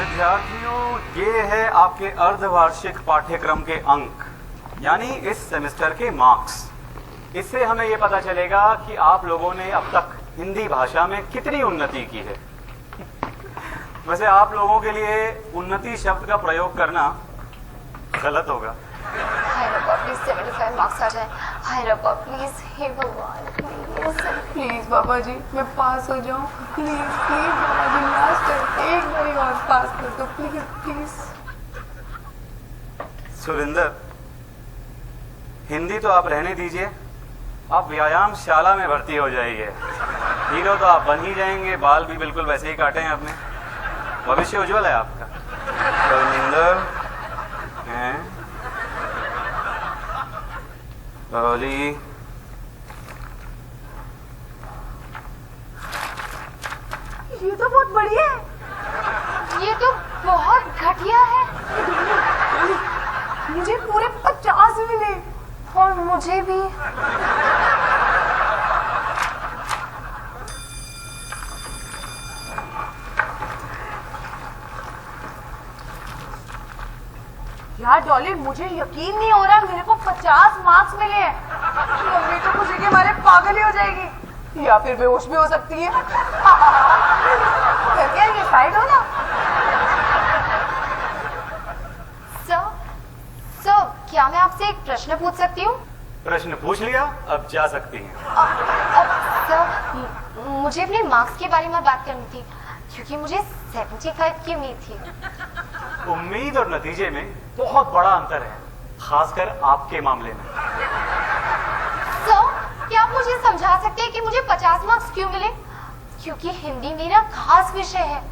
विद्यार्थियों, ये है आपके अर्धवार्षिक पाठ्यक्रम के अंक, यानी इस सेमेस्टर के मार्क्स। इससे हमें ये पता चलेगा कि आप लोगों ने अब तक हिंदी भाषा में कितनी उन्नति की है। वैसे आप लोगों के लिए उन्नति शब्द का प्रयोग करना गलत होगा। हाय रब्बा, प्लीज 75 मार्क्स आ जाए। हाय रब्बा प्लीज, हे भगवान प्लीज प्लीज बाबा जी, मैं पास हो जाऊं। प्लीज प्लीज बाबा जी, लास्ट टाइम एक बारी और पास कर दो प्लीज प्लीज। सुरिंदर, हिंदी तो आप रहने दीजिए, आप व्यायामशाला में भर्ती हो जाइए। हीरो तो आप बन ही जाएंगे, बाल भी बिल्कुल वैसे ही काटे हैं आपने। भविष्य उज्जवल है आपका। सुरिंदर हैं बावली, ये तो बहुत बढ़िया है। ये तो बहुत घटिया है। मुझे पूरे 50 मिले। और मुझे भी। यार डॉली, मुझे यकीन नहीं हो रहा मेरे को 50 मार्क्स मिले हैं। मम्मी तो खुशी के मारे पागल ही हो जाएगी, या फिर बेहोश भी हो सकती है। क्या ये साइड हो ना। सर, क्या मैं आपसे एक प्रश्न पूछ सकती हूँ? प्रश्न पूछ लिया, अब जा सकती हैं। सर, मुझे अपने मार्क्स के बारे में बात करनी थी, क्योंकि मुझे 75 की उम्मीद थी। उम्मीद और नतीजे में बहुत बड़ा अंतर है, खासकर आपके मामले में। सर, क्या आप मुझे समझा सकते हैं कि मुझे 50 मार्क्स क्यों मिले? क्योंकि हिंदी मेरा खास विषय है।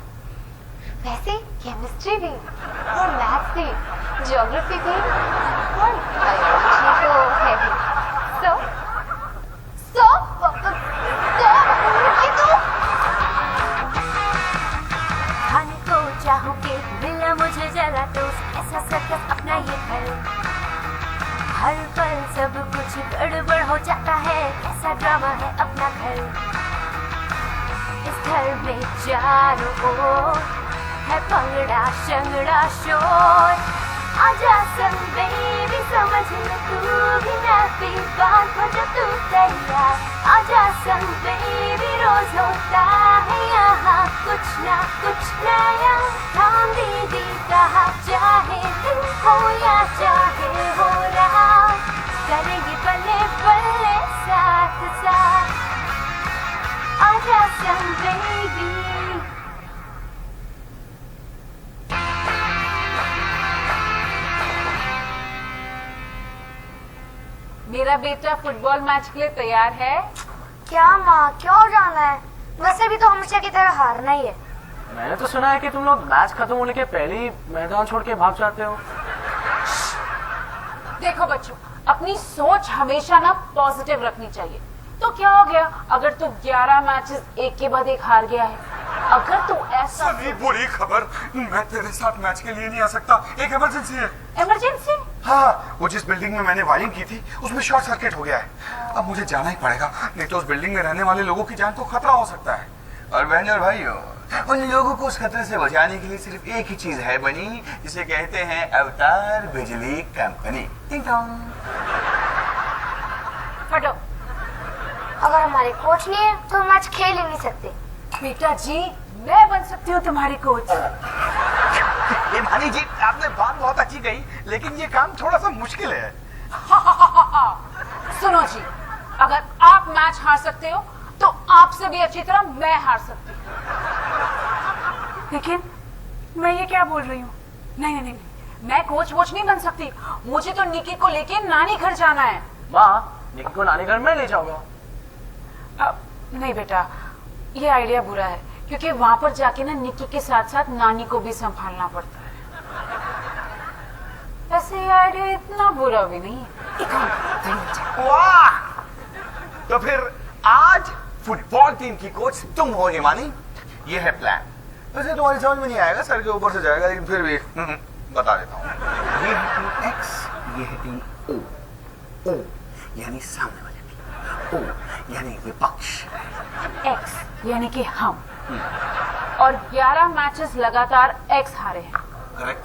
वैसे केमिस्ट्री भी और मैथ्स भी, ज्योग्राफी भी और बायोलॉजी तो है भी। सर, ये तो खाने को चाहोगे मिला मुझे जरा तो ऐसा सर्कस अपना ये घर। हर पल सब कुछ गड़बड़ हो जाता है, ऐसा ड्रामा है अपना घर। इस घर में चारों ओर है भंगड़ा शंगड़ा शोर। आजा संग बेबी, समझ ले तू भी ना भी बात हो जब तू तैयार। आजा संग बेबी, रोज होता है यहाँ कुछ ना कुछ नया। थाम दीदी कहा, चाहे दिन हो या चाहे हो रात, करेंगे पले पले साथ साथ। आजा संग बेबी। मेरा बेटा फुटबॉल मैच के लिए तैयार है। क्या माँ, क्यों जाना है? वैसे भी तो हमेशा की तरह हारना ही है। मैंने तो सुना है कि तुम लोग मैच खत्म होने के पहले ही मैदान छोड़ के भाग जाते हो। देखो बच्चों, अपनी सोच हमेशा ना पॉजिटिव रखनी चाहिए। तो क्या हो गया अगर तू 11 मैचेस एक के बाद एक हार गया है? अगर तू ऐसा बुरी खबर, मैं तेरे साथ मैच के लिए नहीं आ सकता, एक इमरजेंसी है। इमरजेंसी? हाँ, वो जिस बिल्डिंग में मैंने वायरिंग की थी उसमें शॉर्ट सर्किट हो गया है। अब मुझे जाना ही पड़ेगा, नहीं तो उस बिल्डिंग में रहने वाले लोगों की जान को खतरा हो सकता है। और बहन और भाइयों, उन लोगों को उस खतरे से बचाने के लिए सिर्फ एक ही चीज है बनी, जिसे कहते हैं अवतार बिजली कंपनी। हटो। अगर हमारे कोच नहीं है तो मैच खेल ही नहीं सकते। बेटा जी, मैं बन सकती हूँ तुम्हारी कोच। ये भानी जी, आपने बात बहुत अच्छी कही, लेकिन ये काम थोड़ा सा मुश्किल है। सुनो जी, अगर आप मैच हार सकते हो तो आपसे भी अच्छी तरह मैं हार सकती हूँ। लेकिन मैं ये क्या बोल रही हूँ? नहीं नहीं नहीं, मैं कोच वोच नहीं बन सकती। मुझे तो निकी को लेके नानी घर जाना है। माँ, निकी को नानी घर में ले जाऊंगा। नहीं बेटा, ये आइडिया बुरा है, क्योंकि वहां पर जाके ना निकी के साथ साथ नानी को भी संभालना पड़ता है। वैसे ये आइडिया इतना बुरा भी नहीं है। वाह! तो फिर आज फुटबॉल टीम की कोच तुम हो हिमानी, ये है प्लान। वैसे तुम्हारी समझ में नहीं आएगा, सर के ऊपर से जाएगा, लेकिन फिर भी बता देता हूँ। ये है टीम एक्स, ये है टीम ओ। ओ यानी सामने वाले टीम, ओ यानी विपक्ष, एक्स यानी कि हम, और 11 मैचेस लगातार एक्स हारे हैं। करेक्ट।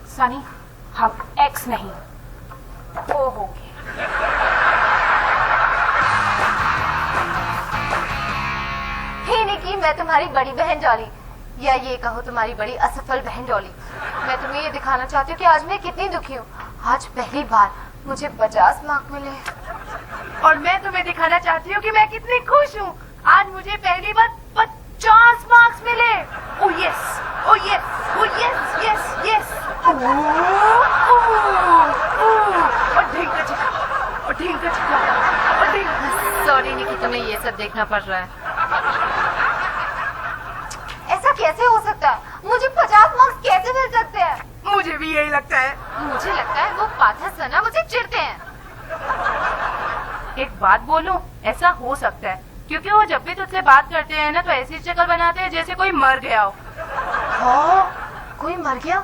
सनी, हम एक्स नहीं वो होंगे। हे निकी, मैं तुम्हारी बड़ी बहन डॉली, या ये कहो तुम्हारी बड़ी असफल बहन डॉली। मैं तुम्हें ये दिखाना चाहती हूँ कि आज मैं कितनी दुखी हूँ। आज पहली बार मुझे 50 मार्क मिले। और मैं तुम्हें दिखाना चाहती हूँ कि मैं कितनी खुश हूँ। आज मुझे पहली बार 50 मार्क्स मिले। Oh yes, oh yes, oh yes, yes, yes. और ढींग का चिका, और ढींग का चिका, और ढींग। सॉरी निकी, तुम्हें ये सब देखना पड़ रहा है। ऐसा कैसे हो सकता है? मुझे 50 मार्क्स कैसे मिल सकते हैं? मुझे भी यही लगता है। मुझे लगता है वो पाठक सना मुझे चिढ़ते हैं। एक बात बोलूं, ऐसा हो सकता है क्योंकि वो जब भी तुझसे बात करते हैं ना तो ऐसी शक्ल बनाते हैं जैसे कोई मर गया हो। हाँ, कोई मर गया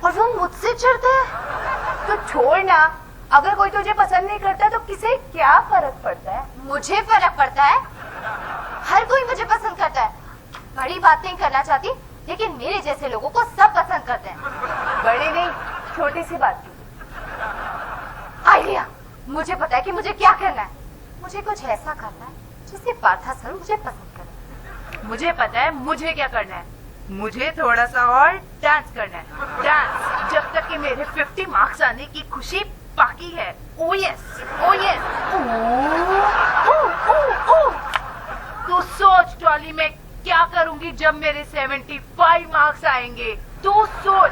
और वो मुझसे चिढ़ते हैं। तो छोड़ ना, अगर कोई तुझे पसंद नहीं करता तो किसे क्या फर्क पड़ता है? मुझे फर्क पड़ता है। हर कोई मुझे पसंद करता है। बड़ी बात नहीं करना चाहती, लेकिन मेरे जैसे लोगों को सब पसंद करते हैं। बड़ी नहीं, छोटी सी बात की। आइडिया, मुझे पता है कि मुझे क्या करना है। मुझे कुछ ऐसा करना है जिससे पार्था सर मुझे पसंद करे। मुझे पता है मुझे क्या करना है। मुझे थोड़ा सा और डांस करना है। डांस जब तक कि मेरे 50 मार्क्स आने की खुशी बाकी है। Oh yes, oh yes. तू सोच डॉली, मैं क्या करूंगी जब मेरे 75 मार्क्स आएंगे। तू सोच।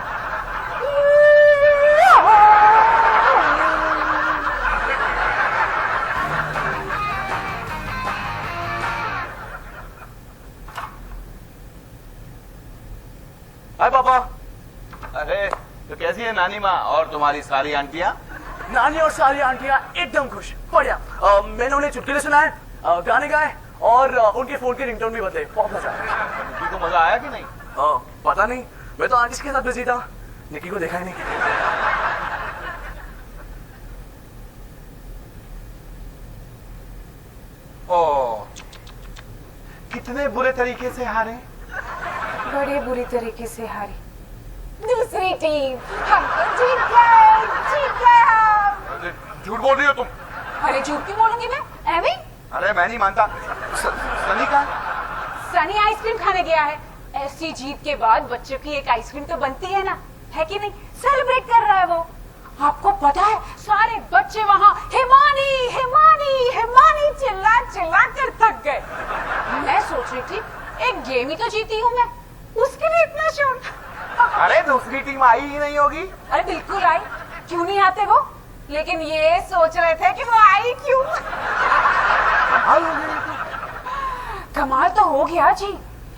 हाय पापा। अरे तो कैसी है नानी माँ और तुम्हारी सारी आंटियाँ? नानी और सारी आंटियां एकदम खुश, बढ़िया। मैंने उन्हें चुटकुले सुनाए, गाने गाए और उनके फोन के रिंगटोन भी बदले। बहुत मजा आया। निकी को मजा आया कि नहीं? पता नहीं, मैं तो आंटी के साथ बिजी था, निकी को देखा ही नहीं। ओ, कितने बुरे तरीके से हारे। बड़े बुरी तरीके से हारी। दूसरी टीम, हम तो जीत गए, जीत गए हम। झूठ बोल रही हो तुम। अरे झूठ क्यों बोलूंगी मैं? एमी, अरे मैं नहीं मानता। सनी का? सनी आइसक्रीम खाने गया है। ऐसी जीत के बाद बच्चों की एक आइसक्रीम तो बनती है ना, है कि नहीं? सेलिब्रेट कर रहा है वो। आपको पता है सारे बच्चे वहाँ हिमानी हिमानी हिमानी चिल्ला चिल्ला कर थक गए। मैं सोच रही थी एक गेम ही तो जीती हूँ मैं, उसके लिए इतना शोर। अरे दूसरी टीम आई ही नहीं होगी। अरे बिल्कुल आई, क्यों नहीं आते वो? लेकिन ये सोच रहे थे कि वो आई क्यों। कमाल तो हो गया जी,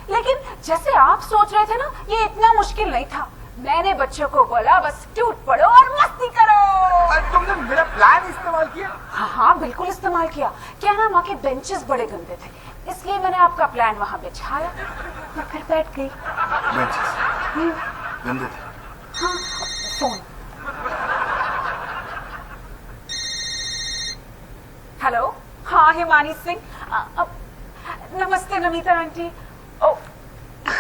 लेकिन जैसे आप सोच रहे थे ना, ये इतना मुश्किल नहीं था। मैंने बच्चों को बोला बस टूट पड़ो और मस्ती करो। अरे तुमने मेरा प्लान इस्तेमाल किया? हाँ हाँ बिल्कुल इस्तेमाल किया। क्या ना, वहाँ के बेंचेस बड़े गंदे थे, इसलिए मैंने आपका प्लान वहाँ बिछाया और फिर बैठ गई। बेंचेस गंदे थे? हाँ, फोन। हेलो, हाँ हिमानी सिंह। नमस्ते नमिता आंटी। ओ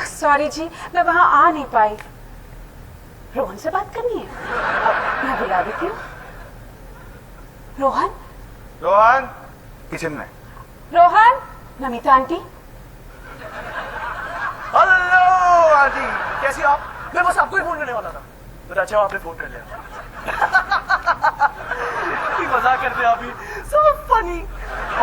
सॉरी जी, मैं वहाँ आ नहीं पाई। रोहन से बात करनी है? मैं बुला देती हूँ। रोहन? रोहन किचन में। Rohan, Namita aunty. Hello aunty, कैसी हो आप? मैं बस आपको ही फोन करने वाला था, तो अच्छा आपने फोन कर लिया। मजाक करते हैं आप ही, सो फनी।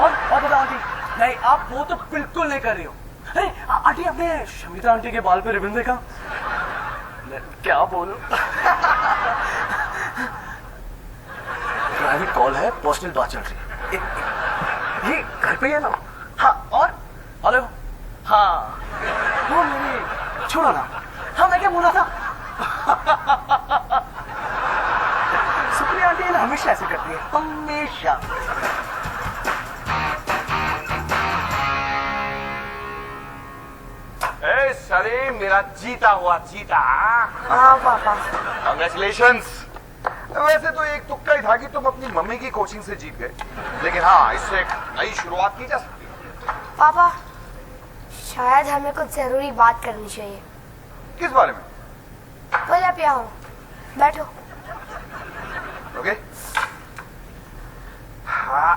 और बता आंटी, नहीं आप वो तो बिल्कुल नहीं कर रही हो। अरे आंटी, आपने शमिता आंटी के बाल पे रिबन देखा? मैं क्या बोलूं? प्राइवेट कॉल है, पर्सनल बात चल रही है। ये घर पे है ना? हाँ, और हेलो, हाँ वो मेरी छोड़ा ना। हाँ मैं क्या बोला था? सुप्रिया आंटी ना हमेशा ऐसे करती है, हमेशा। अरे मेरा जीता हुआ चीता। हाँ पापा। कांग्रेचुलेशंस। वैसे तो एक तुक्का ही था कि तुम अपनी मम्मी की कोचिंग से जीत गए, लेकिन हाँ, इससे एक नई शुरुआत की जा सकती है। पापा, शायद हमें कुछ जरूरी बात करनी चाहिए। किस बारे में? बोले आप यहाँ हो, बैठो। ओके। हाँ।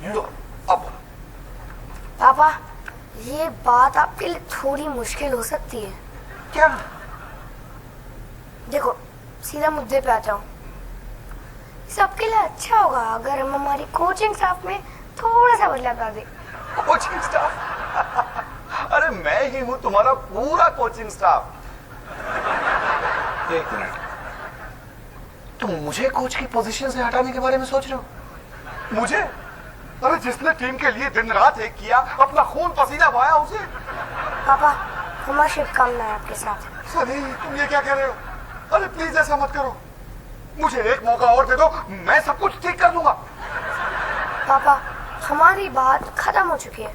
लो, अब पापा, ये बात आपके लिए थोड़ी मुश्किल हो सकती है। क्या? देखो, सीधा मुद्दे पे आता हूँ। सबके लिए अच्छा होगा अगर हम हमारी कोचिंग स्टाफ में थोड़ा सा बदलाव कर दें। Coaching staff? अरे मैं ही हूं तुम्हारा पूरा कोचिंग स्टाफ। एक मिनट, तुम मुझे कोच की पोजीशन से हटाने के बारे में सोच रहे हो? मुझे? अरे जिसने टीम के लिए दिन रात एक किया, अपना खून पसीना बहाया, उसे? पापा, हमारा शुभकामनाएं आपके साथ। सनी, तुम ये क्या कह रहे हो? अरे प्लीज ऐसा मत करो, मुझे एक मौका और दे दो, मैं सब कुछ ठीक कर दूंगा। पापा, हमारी बात खत्म हो चुकी है।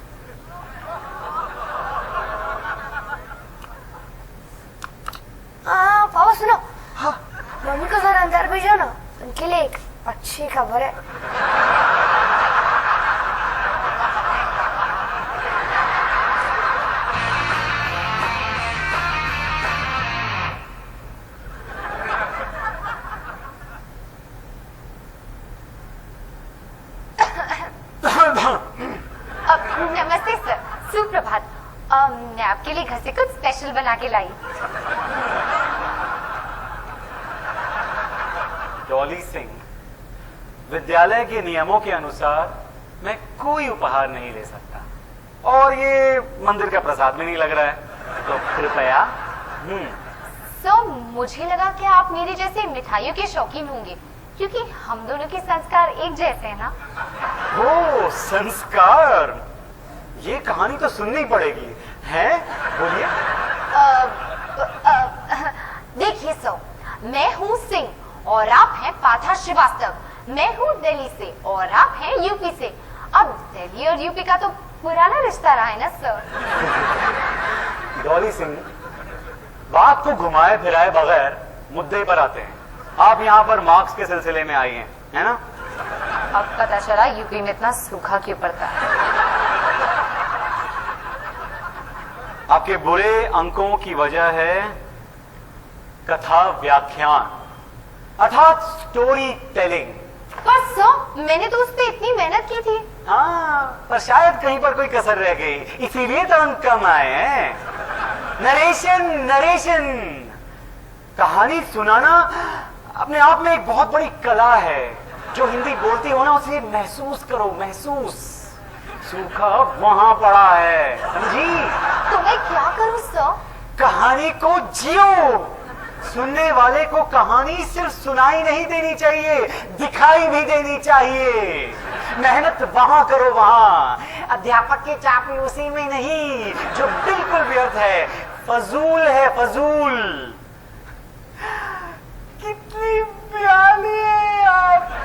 पापा सुनो। हाँ? मम्मी को जरा अंदर भेजो ना, उनके लिए एक अच्छी खबर है। नमस्ते सर, सुप्रभात। मैं आपके लिए घर से कुछ स्पेशल बना के लाई। डॉली सिंह, विद्यालय के नियमों के अनुसार मैं कोई उपहार नहीं ले सकता और ये मंदिर का प्रसाद भी नहीं लग रहा है, तो कृपया। सो मुझे लगा कि आप मेरे जैसे मिठाइयों के शौकीन होंगे, क्योंकि हम दोनों के संस्कार एक जैसे हैं ना। ओ, संस्कार, ये कहानी तो सुननी पड़ेगी, है? बोलिए। देखिए सो, मैं हूँ सिंह और आप हैं पाथा श्रीवास्तव। मैं हूँ दिल्ली से और आप हैं यूपी से। अब दिल्ली और यूपी का तो पुराना रिश्ता रहा है ना सर। डॉली सिंह, बात को घुमाए फिराए बगैर मुद्दे पर आते हैं। आप यहाँ पर मार्क्स के सिलसिले में आई हैं, है ना? अब पता चला यूपी में इतना सूखा क्यों पड़ता है। आपके बुरे अंकों की वजह है कथा व्याख्यान अर्थात स्टोरी टेलिंग। पर सर, मैंने तो उस पर इतनी मेहनत की थी। हाँ, पर शायद कहीं पर कोई कसर रह गई, इसीलिए तो अंक कम आए हैं। नरेशन, कहानी सुनाना अपने आप में एक बहुत बड़ी कला है। जो हिंदी बोलती हो ना, उसे महसूस करो, महसूस। सूखा वहां पड़ा है, समझी? तो मैं क्या करूं सर? कहानी को जियो। सुनने वाले को कहानी सिर्फ सुनाई नहीं देनी चाहिए, दिखाई भी देनी चाहिए। मेहनत वहां करो, वहां। अध्यापक की चापलूसी में नहीं, जो बिल्कुल व्यर्थ है, फजूल है, फजूल। कितनी प्यारी है आप।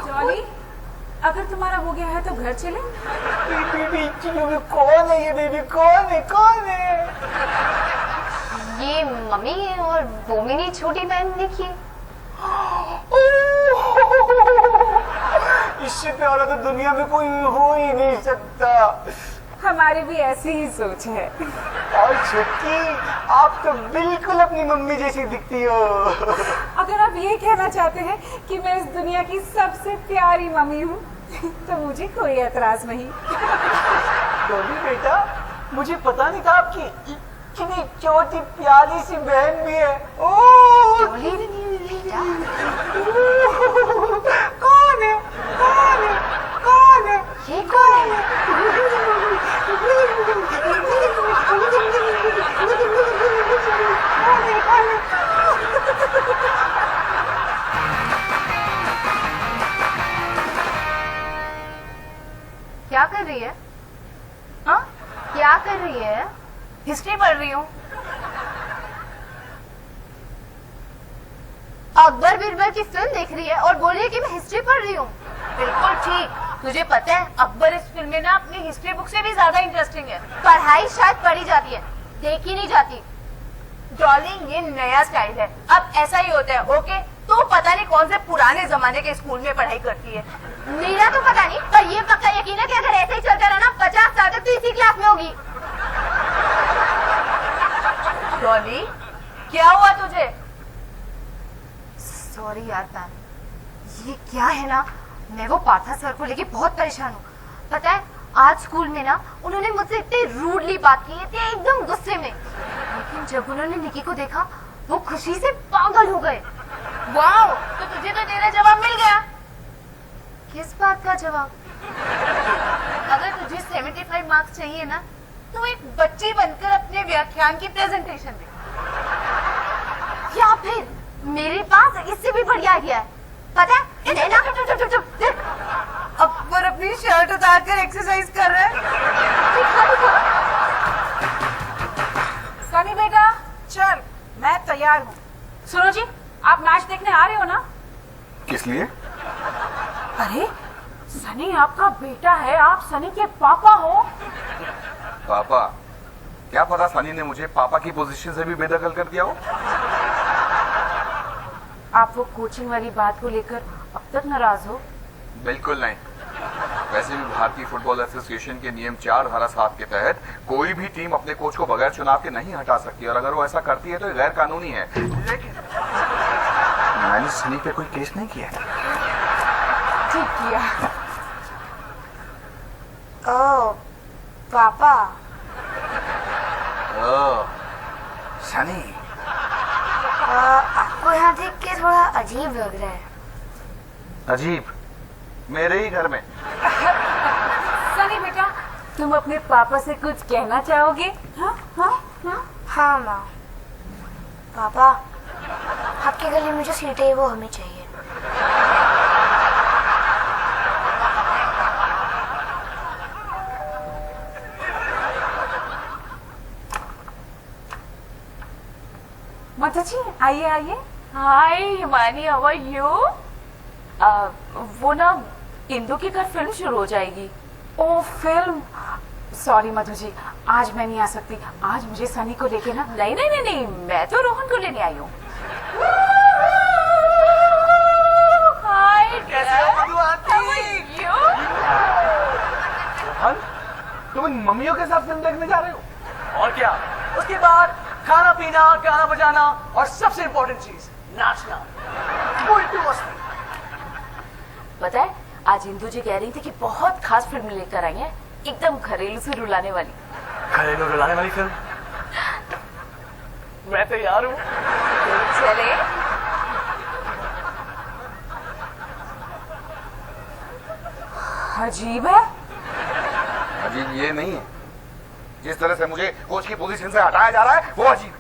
जॉली, अगर तुम्हारा हो गया है तो घर चले। कौन है ये बेबी? कौन है? ये मम्मी और वो मेरी छोटी बहन देखिए। इससे प्यारा तो दुनिया में कोई हो ही नहीं सकता। हमारी भी ऐसी ही सोच है। और छुटकी, आप तो बिल्कुल अपनी मम्मी जैसी दिखती हो। अगर आप ये कहना चाहते हैं कि मैं इस दुनिया की सबसे प्यारी मम्मी हूँ, तो मुझे कोई एतराज नहीं। डॉली बेटा, मुझे पता नहीं था आपकी इतनी छोटी प्यारी सी बहन भी है। ओह, डॉली बेटा, कौन है? ये कौन है? क्या कर रही है? हाँ, क्या कर रही है? हिस्ट्री पढ़ रही हूँ। अकबर बीरबल की फिल्म देख रही है और बोल रही है कि मैं हिस्ट्री पढ़ रही हूँ। बिल्कुल ठीक, तुझे पता है अकबर इस फिल्म में ना अपनी हिस्ट्री बुक से भी ज्यादा इंटरेस्टिंग है। पढ़ाई शायद पढ़ी जाती है, देखी नहीं जाती। डॉर्लिंग ये नया स्टाइल है, अब ऐसा ही होता है। ओके, तो पता नहीं कौन से पुराने जमाने के स्कूल में पढ़ाई करती है। मेरा तो पता नहीं, पर ये पक्का यकीन है कि अगर ऐसे ही चलता रहा ना 50 साल तक तो इसी क्लास में होगी। डॉली क्या हुआ तुझे? सॉरी यार मैम, ये क्या है ना, मैं वो पार्था सर को लेके बहुत परेशान हूँ। पता है आज स्कूल में ना उन्होंने मुझसे इतनी रूडली बात की थी, एकदम गुस्से में। लेकिन जब उन्होंने निकी को देखा वो खुशी से पागल हो गए। वाह, तो तुझे तो तेरा जवाब मिल गया। किस बात का जवाब? अगर तुझे 75 मार्क्स चाहिए ना तो एक बच्ची बनकर अपने व्याख्यान की प्रेजेंटेशन दे। या फिर मेरे पास इससे भी बढ़िया आइडिया है। पता है चुप। अकबर अपनी शर्ट उतार कर एक्सरसाइज कर रहे हैं। सनी बेटा चल, मैं तैयार हूँ। सुनो जी, आप मैच देखने आ रहे हो ना? किस लिए? अरे सनी आपका बेटा है, आप सनी के पापा हो। पापा? क्या पता सनी ने मुझे पापा की पोजीशन से भी बेदखल कर दिया हो। आप वो कोचिंग वाली बात को लेकर अब तक नाराज हो? बिल्कुल नहीं। वैसे भी भारतीय फुटबॉल एसोसिएशन के नियम 4 धारा 7 के तहत कोई भी टीम अपने कोच को बगैर चुनाव के नहीं हटा सकती, और अगर वो ऐसा करती है तो ये गैर कानूनी है। लेकिन मैंने सनी पे कोई केस नहीं किया। ठीक किया। ओह पापा, ओह सनी, आपको यहाँ देख के थोड़ा अजीब लग रहा है। अजीब? मेरे ही घर में? सनी बेटा तुम अपने पापा से कुछ कहना चाहोगे? हाँ माँ। पापा, आपकी गली में जो सीटें है वो हमें चाहिए। माता जी आइए आइए। हाय हिमानी, हाउ आर यू? वो ना इंदु की घर फिल्म शुरू हो जाएगी। ओ फिल्म, सॉरी मधु जी, आज मैं नहीं आ सकती। आज मुझे सनी को लेके ना। नहीं, मैं तो रोहन को लेने आई हूँ। हाय, कैसे हो मधु आंटी? रोहन, तुम इन मम्मियों के साथ फिल्म देखने जा रहे हो? और क्या, उसके बाद खाना पीना, गाना बजाना और सबसे इम्पोर्टेंट चीज नाचना। उल्टी मस्ती। पता है आज इंदु जी कह रही थी कि बहुत खास फिल्म लेकर आई है, एकदम घरेलू से रुलाने वाली। घरेलू रुलाने वाली फिल्म? मैं तैयार हूँ। चले। अजीब है। अजीब ये नहीं है, जिस तरह से मुझे कोच की पोजीशन से हटाया जा रहा है वो अजीब।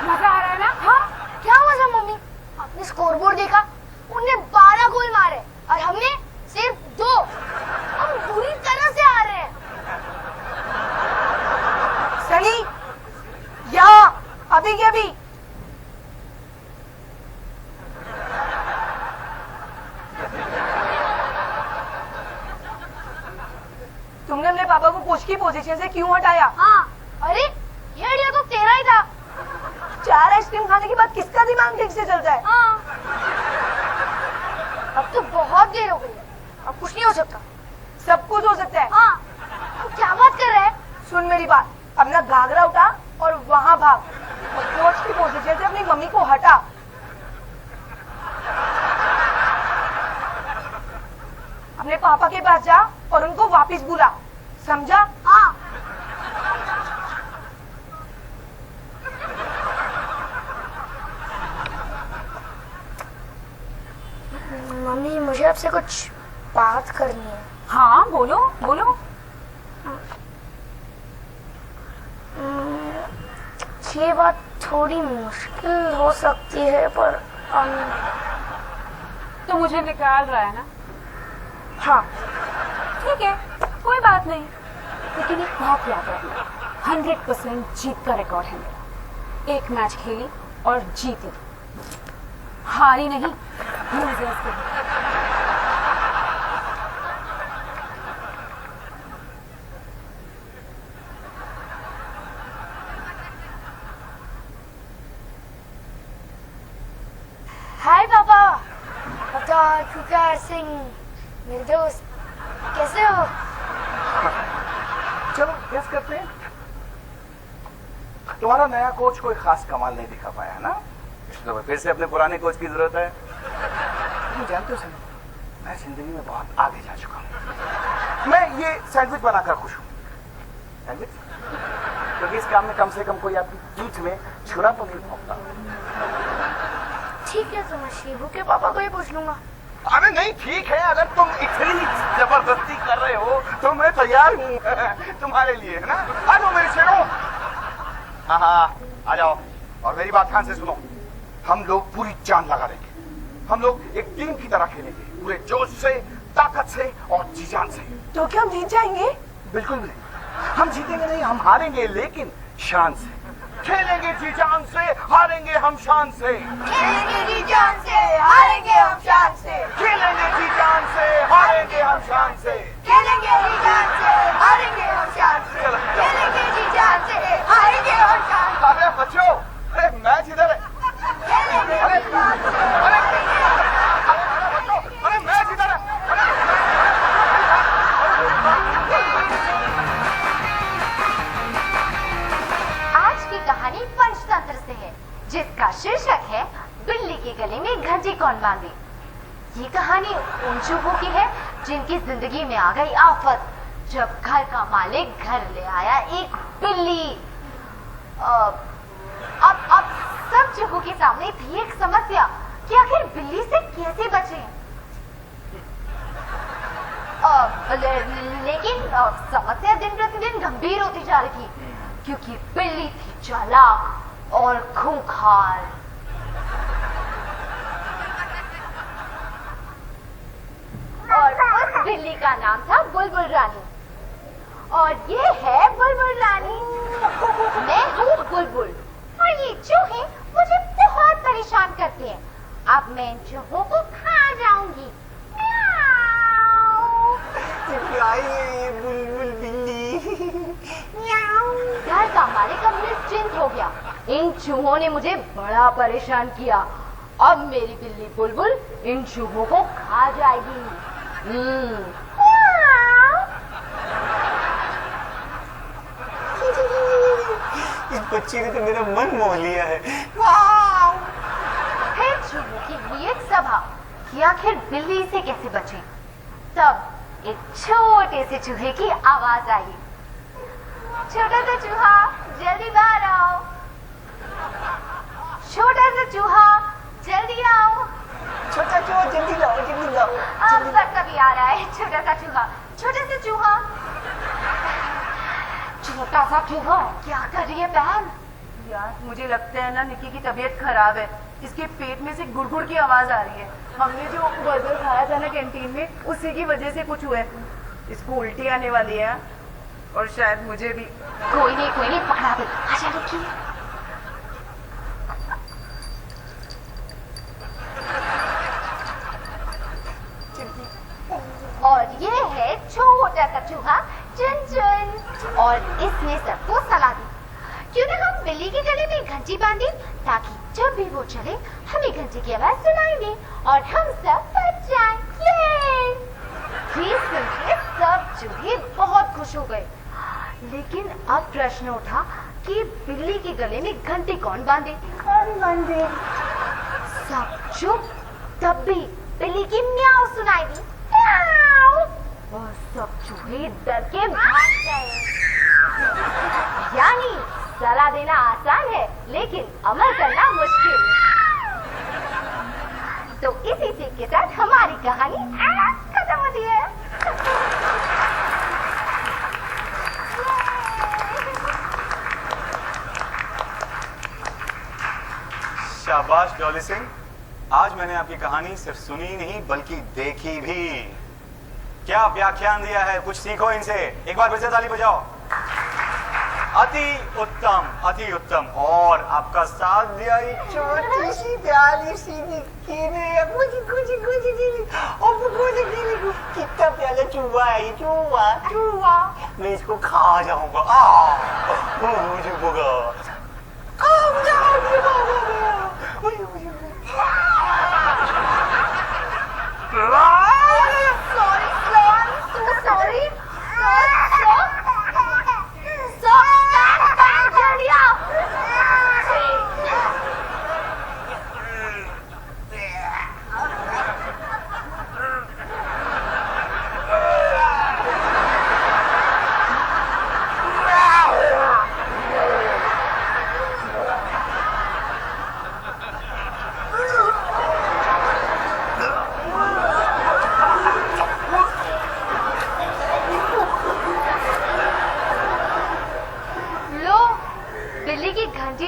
मजा आ रहा है ना? हाँ, क्या मजा मम्मी? आपने स्कोरबोर्ड देखा? उनने 12 गोल मारे और हमने सिर्फ 2। हम बुरी तरह से आ रहे हैं। सनी यहाँ अभी के अभी। तुमने अपने पापा को कोच की पोजीशन से क्यों हटाया? हाँ, अरे ये आइडिया तो तेरा ही था। 4 आइसक्रीम खाने के बाद किसका दिमाग ठीक से चलता है? हाँ, अब तो बहुत देर हो गई है, अब कुछ नहीं हो सकता। सब कुछ हो सकता है। हाँ, तो क्या बात कर रहा है? सुन मेरी बात, अपना घाघरा उठा और वहां भाग और कोच की पोजीशन से अपनी मम्मी को हटा। अपने पापा के पास जा और उनको वापस बुला, समझा? हाँ। मम्मी, मुझे आपसे कुछ बात करनी है। हाँ बोलो बोलो। ये बात थोड़ी मुश्किल हो सकती है, पर तो मुझे निकाल रहा है ना? हाँ, ठीक है, कोई बात नहीं, लेकिन एक बात याद रखना, 100% जीत का रिकॉर्ड है मेरा। एक मैच खेली और जीती, हारी नहीं। हाय पापा, अवतार पुकार सिंह, मेरे दोस्त, कैसे हो? चलो गेस करते हैं। तुम्हारा नया कोच कोई खास कमाल नहीं दिखा पाया है ना, इसलिए तो फिर से अपने पुराने कोच की जरूरत है। तुम जानते हो सर, मैं जिंदगी में बहुत आगे जा चुका हूँ। मैं ये सैंडविच बनाकर खुश हूँ। सैंडविच, क्योंकि इस काम में कम से कम कोई आपकी पीठ में छुरा तो नहीं भोंकता। ठीक है, तो मैं शिबू के पापा को ही पूछ लूंगा। अरे नहीं, ठीक है, अगर तुम इतनी जबरदस्ती कर रहे हो तो मैं तैयार हूँ तुम्हारे लिए, है ना? आ जाओ मेरे शेरों। हाँ हाँ, आ जाओ, और मेरी बात ध्यान से सुनो। हम लोग पूरी जान लगा देंगे, हम लोग एक टीम की तरह खेलेंगे, पूरे जोश से, ताकत से और जी जान से। तो क्या हम जीत जाएंगे? बिल्कुल नहीं, हम जीतेंगे नहीं, हम हारेंगे, लेकिन शान से खेलेंगे, जी जान से, हारेंगे हम शान से। खेलेंगे जी जान से, हारेंगे हम शान से। खेलेंगे जी जान से, हारेंगे हम शान से। खेलेंगे जी जान से, हारेंगे हम शान से। खेलेंगे जी जान से, हारेंगे हम शान से। अरे बच्चों, अरे मैच इधर है। खेलेंगे जी जान से, अरे बच्चों, अरे मैच इधर है। आज की कहानी पंचतंत्र से है, जिसका शीर्षक है बिल्ली के गले में घंटी कौन बांधे। ये कहानी उन चूहों की है जिनकी जिंदगी में आ गई आफत, जब घर का मालिक घर ले आया एक बिल्ली। अब सब चूहों के सामने थी एक समस्या कि आखिर बिल्ली से कैसे बचें। लेकिन समस्या दिन प्रतिदिन गंभीर होती जा रही थी, क्योंकि बिल्ली थी चालाक और खूंखार। और उस बिल्ली का नाम था बुलबुल रानी, और ये है बुलबुल रानी। मैं हूँ बुलबुल, और ये चूहे मुझे बहुत परेशान करते हैं। अब मैं इन चूहों को खा जाऊंगी। बुलबुल बिल्ली। घर का मालिक अब निश्चिंत हो गया। इन चूहों ने मुझे बड़ा परेशान किया, अब मेरी बिल्ली बुलबुल इन चूहों को खा जाएगी। इस बच्चे ने तो मेरा मन मोह लिया है। फिर चूहों की हुई एक सभा कि आखिर बिल्ली से कैसे बचे। तब एक छोटे से चूहे की आवाज आई, छोटा सा चूहा जल्दी बाहर आओ, छोटा सा चूहा जल्दी आओ। छोटा चूहा जल्दी लाओ, जल्दी लाओ। अब बस अभी आ रहा है छोटा सा चूहा, छोटा सा चूहा। छोटा सा चूहा क्या कर रही है बहन? यार मुझे लगता है ना निक्की की तबीयत खराब है, इसके पेट में से गुड़गुड़ की आवाज आ रही है। हमने जो बर्गर खाया था ना कैंटीन में, उसी की वजह से कुछ हुआ है। इसको उल्टी आने वाली है, और शायद मुझे भी। कोई नहीं पकड़ा दे। आजा निक्की। और ये है छोटा सा चूहा चुन, और इसने सबको सलाह दी, क्यों ना हम बिल्ली के गले में घंटी बांधे, ताकि जब भी वो चले हमें घंटी की आवाज सुनाई दे और हम सब बच जाएं। ये सुनकर सब चूहे बहुत खुश हो गए। लेकिन अब प्रश्न उठा कि बिल्ली के गले में घंटी कौन बांधे? सब चुप। तब भी बिल्ली की म्याऊ सुनाई दी, म्याऊ। और सब चूहे डर के भाग गए। यानी सलाह देना आसान है, लेकिन अमल करना मुश्किल। तो इसी सीख के साथ हमारी कहानी खत्म होती है। शाबाश डॉली सिंह, आज मैंने आपकी कहानी सिर्फ सुनी नहीं बल्कि देखी भी। क्या व्याख्यान दिया है, कुछ सीखो इनसे। एक बार फिर से ताली बजाओ। अति उत्तम, अति उत्तम। और आपका साथ दिया छोटी सी प्याली सी निक्की ने कितना प्याला चूहा है ये, चूहा चूहा, मैं इसको खा जाऊंगा। मुझे भूगा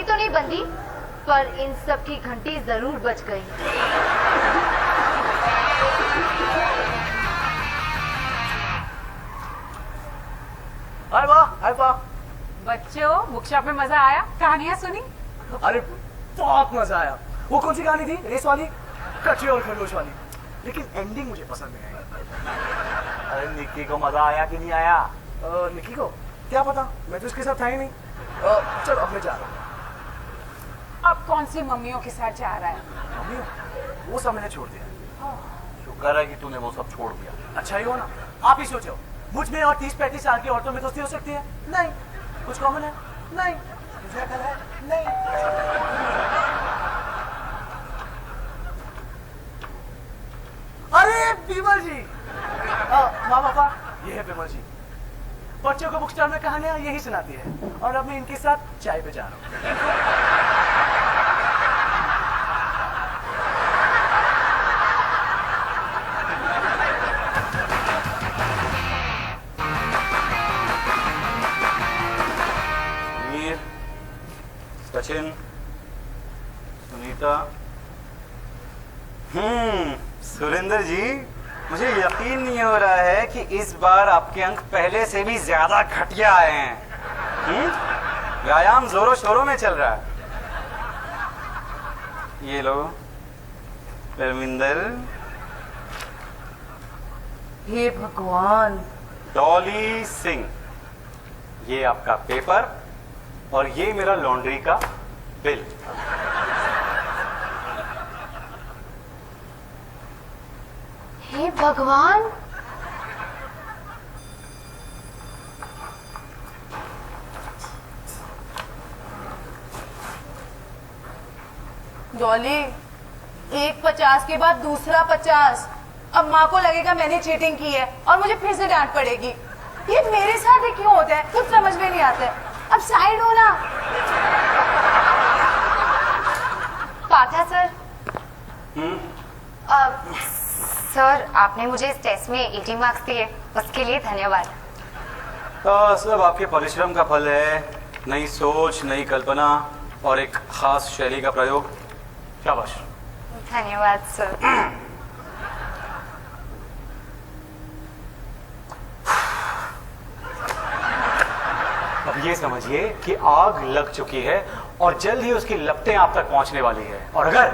तो नहीं बंदी, पर इन सब की घंटी जरूर बज गई। हाय वाह, हाय वाह। बच्चों, बुकशॉप में मजा आया? कहानियां सुनी? अरे बहुत मजा आया। वो कौन सी कहानी थी? रेस वाली, कच्चे और खरगोश वाली। लेकिन एंडिंग मुझे पसंद नहीं आई। अरे निक्की को मजा आया कि नहीं आया? निक्की को क्या पता, मैं तो उसके साथ था ही नहीं। चलो अब मैं जा रहा हूँ। अब कौन सी मम्मियों के साथ जा रहा है? मम्मी, वो सब मैंने छोड़ दिया। शुक्र है कि तूने वो सब छोड़ दिया। अच्छा ही हो ना। आप ही सोचो, मुझ में और 30-35 साल की औरतों में दोस्ती हो सकती है? नहीं। कुछ कॉमन है? नहीं। कुछ अकल है? नहीं। अरे बीमल जी, माँ बापा, ये है बीमल जी। बच्चों को बुक स्टॉल में कहानियां यही सुनाती है, और अब मैं इनके साथ चाय पे जा रहा हूँ। सचिन, सुनीता, सुरेंद्र जी, मुझे यकीन नहीं हो रहा है कि इस बार आपके अंक पहले से भी ज्यादा घटिया आए हैं। व्यायाम जोरों शोरों में चल रहा है। ये लो परमिंदर। हे भगवान। डॉली सिंह, ये आपका पेपर और ये मेरा लॉन्ड्री का बिल। हे भगवान, डॉली, एक 50 के बाद दूसरा 50। अब माँ को लगेगा मैंने चीटिंग की है और मुझे फिर से डांट पड़ेगी। ये मेरे साथ ही क्यों होता है, कुछ समझ में नहीं आता है। अब साइड हो ना। पाठा सर। सर, आपने मुझे इस टेस्ट में 80 मार्क्स दिए, उसके लिए धन्यवाद। सब आपके परिश्रम का फल है। नई सोच, नई कल्पना और एक खास शैली का प्रयोग। शाबाश। धन्यवाद सर। अब ये समझिए कि आग लग चुकी है और जल्द ही उसकी लपटें आप तक पहुंचने वाली है, और अगर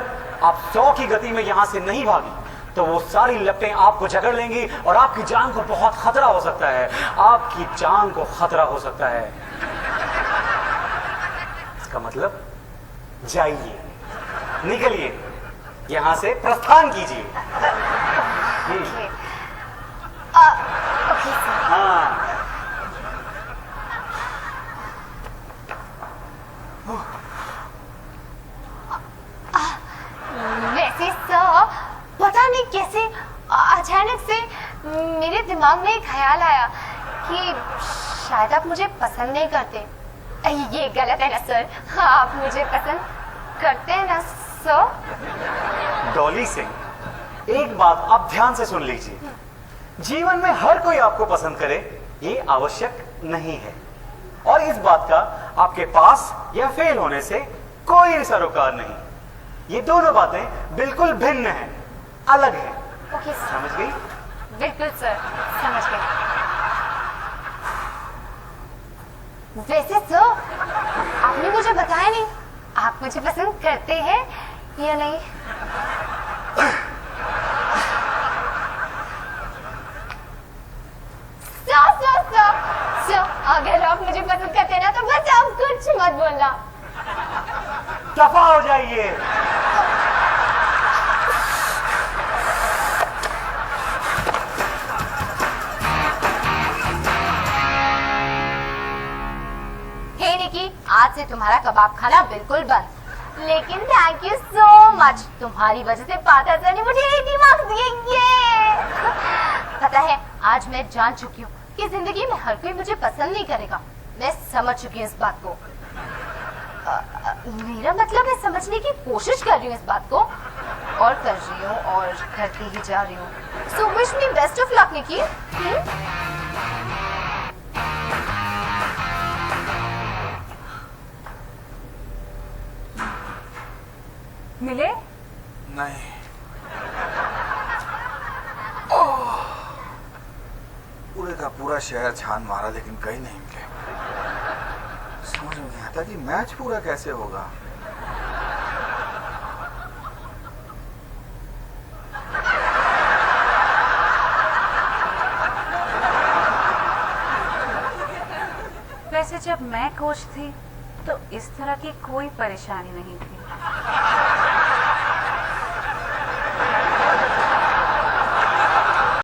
आप 100 की गति में यहां से नहीं भागी तो वो सारी लपटें आपको जकड़ लेंगी और आपकी जान को बहुत खतरा हो सकता है। आपकी जान को खतरा हो सकता है। इसका मतलब जाइए, निकलिए, यहां से प्रस्थान कीजिए। हाँ। वैसे सर, पता नहीं कैसे अचानक से मेरे दिमाग में एक ख्याल आया कि शायद आप मुझे पसंद नहीं करते। ये गलत है ना सर? आप मुझे पसंद करते हैं ना सर? डॉली सिंह, एक बात आप ध्यान से सुन लीजिए। जीवन में हर कोई आपको पसंद करे ये आवश्यक नहीं है, और इस बात का आपके पास या फेल होने से कोई सरोकार नहीं। ये दोनों बातें बिल्कुल भिन्न हैं, अलग हैं। Okay sir. समझ गई? बिल्कुल सर, समझ गए। वैसे सर, आपने मुझे बताया नहीं, आप मुझे पसंद करते हैं या नहीं? सर, अगर आप मुझे पसंद करते हैं ना तो बस आप कुछ मत बोलना। दफा हो जाइए। हे निकी, आज से तुम्हारा कबाब खाना बिल्कुल बंद। लेकिन थैंक यू सो मच, तुम्हारी वजह से पाता सर ने मुझे 80 मार्क्स दिए। पता है, आज मैं जान चुकी हूँ कि जिंदगी में हर कोई मुझे पसंद नहीं करेगा। मैं समझ चुकी हूँ इस बात को। मेरा मतलब मैं समझने की कोशिश कर रही हूँ इस बात को, और कर रही हूँ और करती ही जा रही हूँ। So wish me best of luck Nikki. मिले? नहीं। पूरे का पूरा शहर छान मारा लेकिन कहीं नहीं मिले। समझ में नहीं आता कि मैच पूरा कैसे होगा। वैसे जब मैं कोच थी तो इस तरह की कोई परेशानी नहीं थी।